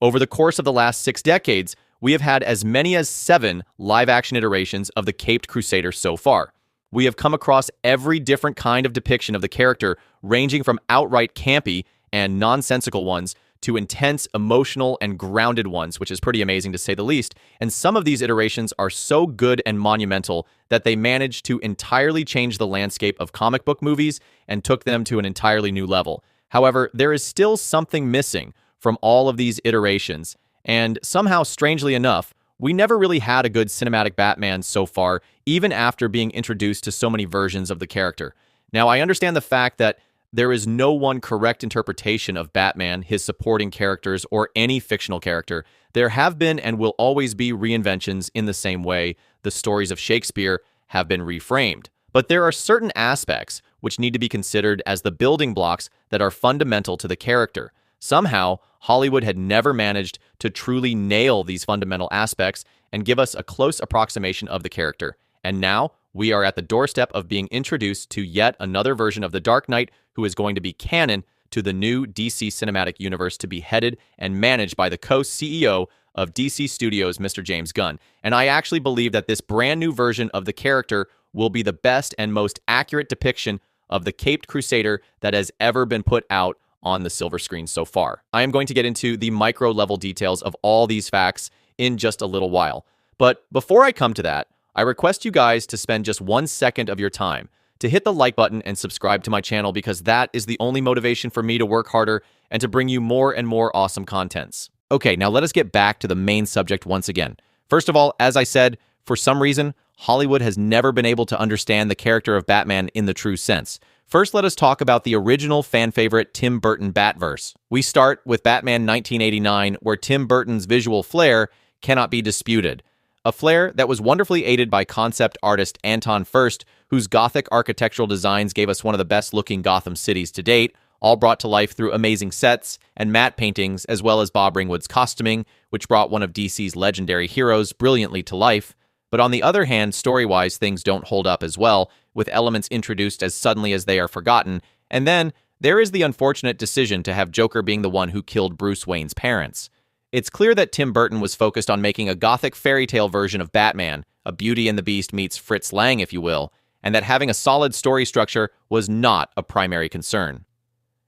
Over the course of the last 6 decades, we have had as many as 7 live-action iterations of the Caped Crusader so far. We have come across every different kind of depiction of the character, ranging from outright campy and nonsensical ones to intense, emotional, and grounded ones, which is pretty amazing to say the least. And some of these iterations are so good and monumental that they managed to entirely change the landscape of comic book movies and took them to an entirely new level. However, there is still something missing from all of these iterations, and somehow, strangely enough, we never really had a good cinematic Batman so far, even after being introduced to so many versions of the character. Now, I understand the fact that there is no one correct interpretation of Batman, his supporting characters, or any fictional character. There have been and will always be reinventions in the same way the stories of Shakespeare have been reframed. But there are certain aspects which need to be considered as the building blocks that are fundamental to the character. Somehow, Hollywood had never managed to truly nail these fundamental aspects and give us a close approximation of the character. And now, we are at the doorstep of being introduced to yet another version of the Dark Knight who is going to be canon to the new DC Cinematic Universe to be headed and managed by the co-CEO of DC Studios, Mr. James Gunn. And I actually believe that this brand new version of the character will be the best and most accurate depiction of the Caped Crusader that has ever been put out on the silver screen so far. I am going to get into the micro-level details of all these facts in just a little while. But before I come to that, I request you guys to spend just 1 second of your time to hit the like button and subscribe to my channel, because that is the only motivation for me to work harder and to bring you more and more awesome contents. Okay, now let us get back to the main subject once again. First of all, as I said, for some reason, Hollywood has never been able to understand the character of Batman in the true sense. First, let us talk about the original fan favorite Tim Burton Batverse. We start with Batman 1989, where Tim Burton's visual flair cannot be disputed. A flair that was wonderfully aided by concept artist Anton Furst, whose Gothic architectural designs gave us one of the best-looking Gotham cities to date, all brought to life through amazing sets and matte paintings, as well as Bob Ringwood's costuming, which brought one of DC's legendary heroes brilliantly to life. But on the other hand, story-wise, things don't hold up as well, with elements introduced as suddenly as they are forgotten. And then, there is the unfortunate decision to have Joker being the one who killed Bruce Wayne's parents. It's clear that Tim Burton was focused on making a Gothic fairy tale version of Batman, a Beauty and the Beast meets Fritz Lang, if you will, and that having a solid story structure was not a primary concern.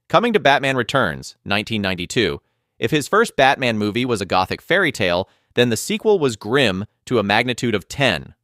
Coming to Batman Returns, 1992, if his first Batman movie was a Gothic fairy tale, then the sequel was grim to a magnitude of 10.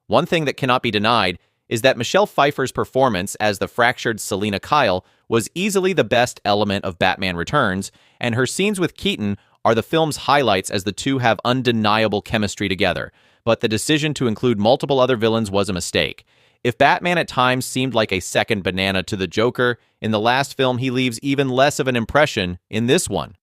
One thing that cannot be denied is that Michelle Pfeiffer's performance as the fractured Selina Kyle was easily the best element of Batman Returns, and her scenes with Keaton are the film's highlights as the two have undeniable chemistry together. But the decision to include multiple other villains was a mistake. If Batman at times seemed like a second banana to the Joker, in the last film he leaves even less of an impression in this one.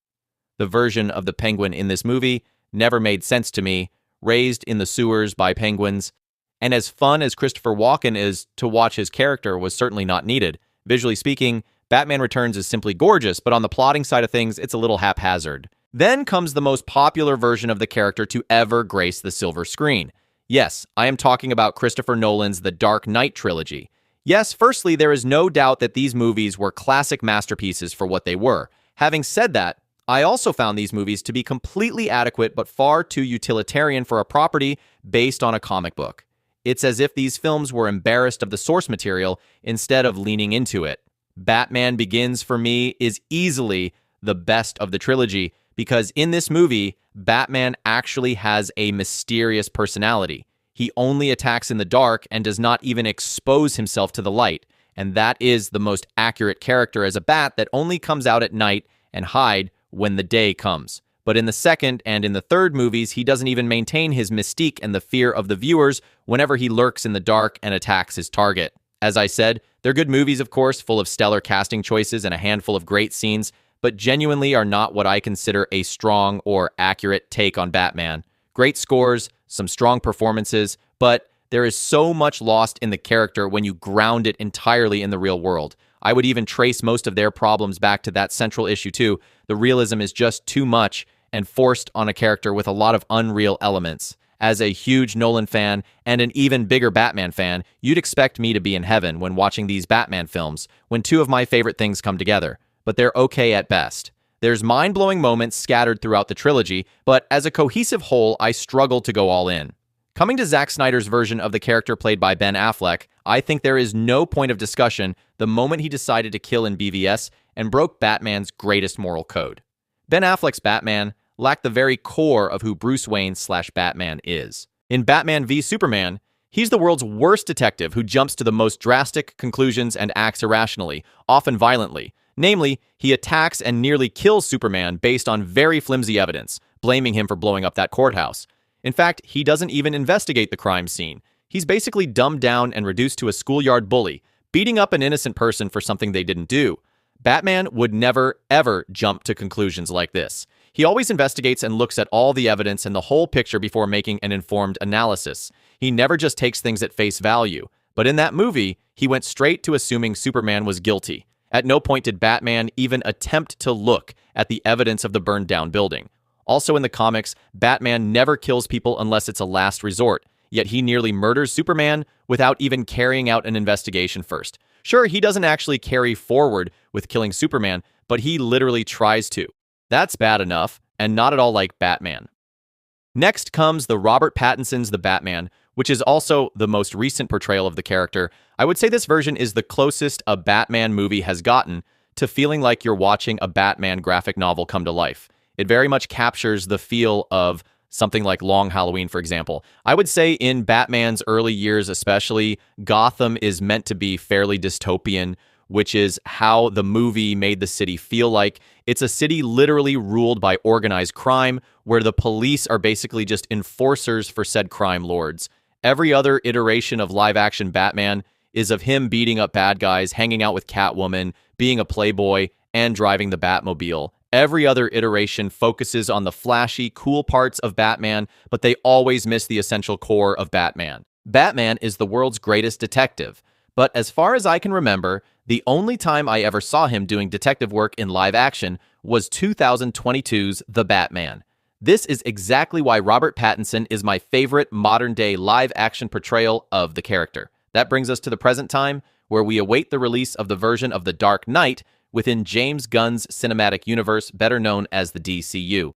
The version of the Penguin in this movie never made sense to me, raised in the sewers by penguins, and as fun as Christopher Walken is to watch his character was certainly not needed. Visually speaking, Batman Returns is simply gorgeous, but on the plotting side of things, it's a little haphazard. Then comes the most popular version of the character to ever grace the silver screen. Yes, I am talking about Christopher Nolan's The Dark Knight trilogy. Yes, firstly, there is no doubt that these movies were classic masterpieces for what they were. Having said that, I also found these movies to be completely adequate but far too utilitarian for a property based on a comic book. It's as if these films were embarrassed of the source material instead of leaning into it. Batman Begins, for me, is easily the best of the trilogy, because in this movie, Batman actually has a mysterious personality. He only attacks in the dark and does not even expose himself to the light, and that is the most accurate character as a bat that only comes out at night and hide when the day comes. But in the second and in the third movies, he doesn't even maintain his mystique and the fear of the viewers whenever he lurks in the dark and attacks his target. As I said, they're good movies, of course, full of stellar casting choices and a handful of great scenes, but genuinely are not what I consider a strong or accurate take on Batman. Great scores, some strong performances, but there is so much lost in the character when you ground it entirely in the real world. I would even trace most of their problems back to that central issue too. The realism is just too much and forced on a character with a lot of unreal elements. As a huge Nolan fan and an even bigger Batman fan, you'd expect me to be in heaven when watching these Batman films, when two of my favorite things come together. But they're okay at best. There's mind-blowing moments scattered throughout the trilogy, but as a cohesive whole, I struggle to go all in. Coming to Zack Snyder's version of the character played by Ben Affleck, I think there is no point of discussion the moment he decided to kill in BVS and broke Batman's greatest moral code. Ben Affleck's Batman lacked the very core of who Bruce Wayne/Batman is. In Batman v Superman, he's the world's worst detective who jumps to the most drastic conclusions and acts irrationally, often violently. Namely, he attacks and nearly kills Superman based on very flimsy evidence, blaming him for blowing up that courthouse. In fact, he doesn't even investigate the crime scene. He's basically dumbed down and reduced to a schoolyard bully, beating up an innocent person for something they didn't do. Batman would never, ever jump to conclusions like this. He always investigates and looks at all the evidence and the whole picture before making an informed analysis. He never just takes things at face value. But in that movie, he went straight to assuming Superman was guilty. At no point did Batman even attempt to look at the evidence of the burned down building. Also in the comics, Batman never kills people unless it's a last resort, yet he nearly murders Superman without even carrying out an investigation first. Sure, he doesn't actually carry forward with killing Superman, but he literally tries to. That's bad enough, and not at all like Batman. Next comes the Robert Pattinson's The Batman, which is also the most recent portrayal of the character. I would say this version is the closest a Batman movie has gotten to feeling like you're watching a Batman graphic novel come to life. It very much captures the feel of something like Long Halloween, for example. I would say in Batman's early years especially, Gotham is meant to be fairly dystopian, which is how the movie made the city feel like. It's a city literally ruled by organized crime, where the police are basically just enforcers for said crime lords. Every other iteration of live-action Batman is of him beating up bad guys, hanging out with Catwoman, being a playboy, and driving the Batmobile. Every other iteration focuses on the flashy, cool parts of Batman, but they always miss the essential core of Batman. Batman is the world's greatest detective, but as far as I can remember, the only time I ever saw him doing detective work in live action was 2022's The Batman. This is exactly why Robert Pattinson is my favorite modern-day live-action portrayal of the character. That brings us to the present time, where we await the release of the version of The Dark Knight within James Gunn's cinematic universe, better known as the DCU.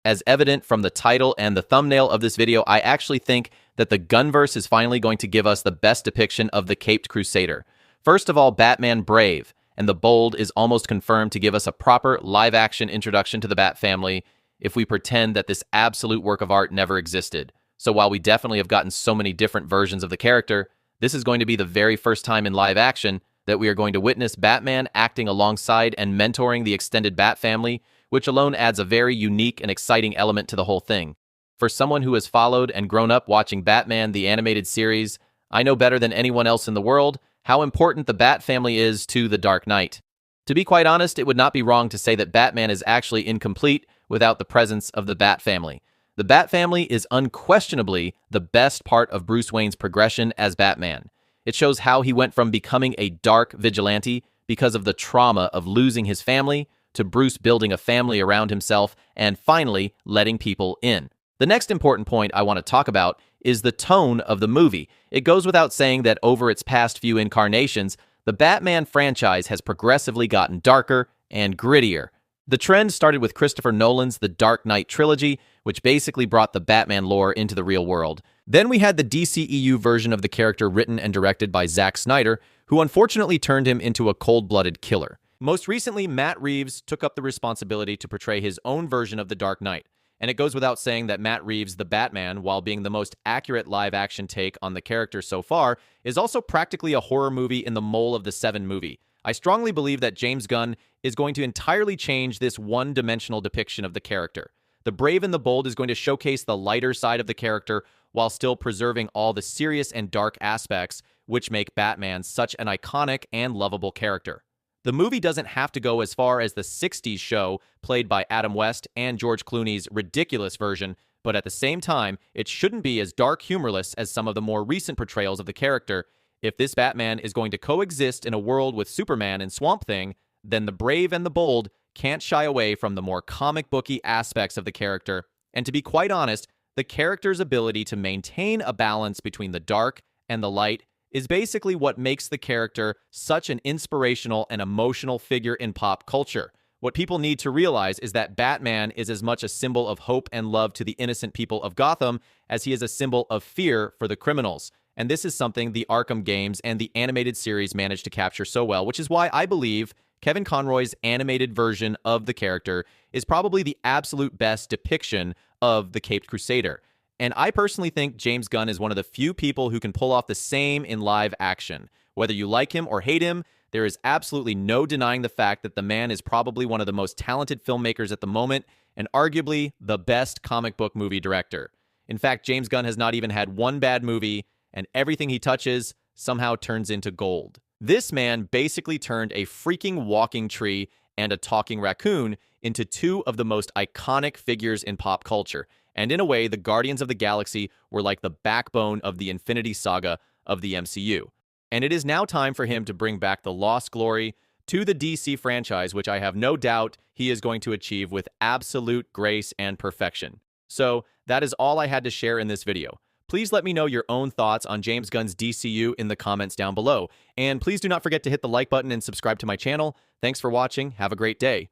As evident from the title and the thumbnail of this video, I actually think that the Gunverse is finally going to give us the best depiction of the Caped Crusader. First of all, Batman Brave and the Bold is almost confirmed to give us a proper live-action introduction to the Bat family if we pretend that this absolute work of art never existed. So while we definitely have gotten so many different versions of the character, this is going to be the very first time in live action that we are going to witness Batman acting alongside and mentoring the extended Bat family, which alone adds a very unique and exciting element to the whole thing. For someone who has followed and grown up watching Batman the animated series, I know better than anyone else in the world how important the Bat family is to The Dark Knight. To be quite honest, it would not be wrong to say that Batman is actually incomplete without the presence of the Bat family. The Bat family is unquestionably the best part of Bruce Wayne's progression as Batman. It shows how he went from becoming a dark vigilante because of the trauma of losing his family to Bruce building a family around himself and finally letting people in. The next important point I want to talk about is the tone of the movie. It goes without saying that over its past few incarnations, the Batman franchise has progressively gotten darker and grittier. The trend started with Christopher Nolan's The Dark Knight trilogy, which basically brought the Batman lore into the real world. Then we had the DCEU version of the character written and directed by Zack Snyder, who unfortunately turned him into a cold-blooded killer. Most recently, Matt Reeves took up the responsibility to portray his own version of The Dark Knight. And it goes without saying that Matt Reeves' The Batman, while being the most accurate live-action take on the character so far, is also practically a horror movie in the mold of the Seven movie. I strongly believe that James Gunn is going to entirely change this one-dimensional depiction of the character. The Brave and the Bold is going to showcase the lighter side of the character while still preserving all the serious and dark aspects which make Batman such an iconic and lovable character. The movie doesn't have to go as far as the 60s show played by Adam West and George Clooney's ridiculous version, but at the same time, it shouldn't be as dark humorless as some of the more recent portrayals of the character. If this Batman is going to coexist in a world with Superman and Swamp Thing, then the Brave and the Bold can't shy away from the more comic booky aspects of the character. And to be quite honest, the character's ability to maintain a balance between the dark and the light is basically what makes the character such an inspirational and emotional figure in pop culture. What people need to realize is that Batman is as much a symbol of hope and love to the innocent people of Gotham as he is a symbol of fear for the criminals. And this is something the Arkham games and the animated series managed to capture so well, which is why I believe Kevin Conroy's animated version of the character is probably the absolute best depiction of the Caped Crusader. And I personally think James Gunn is one of the few people who can pull off the same in live action. Whether you like him or hate him, there is absolutely no denying the fact that the man is probably one of the most talented filmmakers at the moment and arguably the best comic book movie director. In fact, James Gunn has not even had one bad movie, and everything he touches somehow turns into gold. This man basically turned a freaking walking tree and a talking raccoon into two of the most iconic figures in pop culture. And in a way, the Guardians of the Galaxy were like the backbone of the Infinity Saga of the MCU. And it is now time for him to bring back the lost glory to the DC franchise, which I have no doubt he is going to achieve with absolute grace and perfection. So that is all I had to share in this video. Please let me know your own thoughts on James Gunn's DCU in the comments down below. And please do not forget to hit the like button and subscribe to my channel. Thanks for watching. Have a great day.